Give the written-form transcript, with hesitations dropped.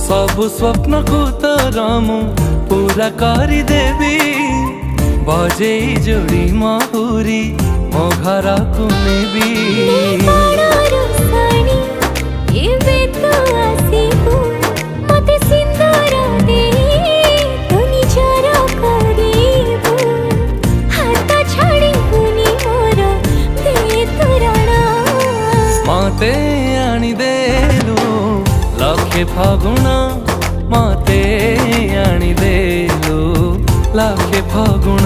सबु स्वप्न को तोर मु पूरा करी देवी बजे जोड़ी महुरी मो घर को नेबी। मते आनी देलु लखे फागुण मते आनी देलु लखे फागुण।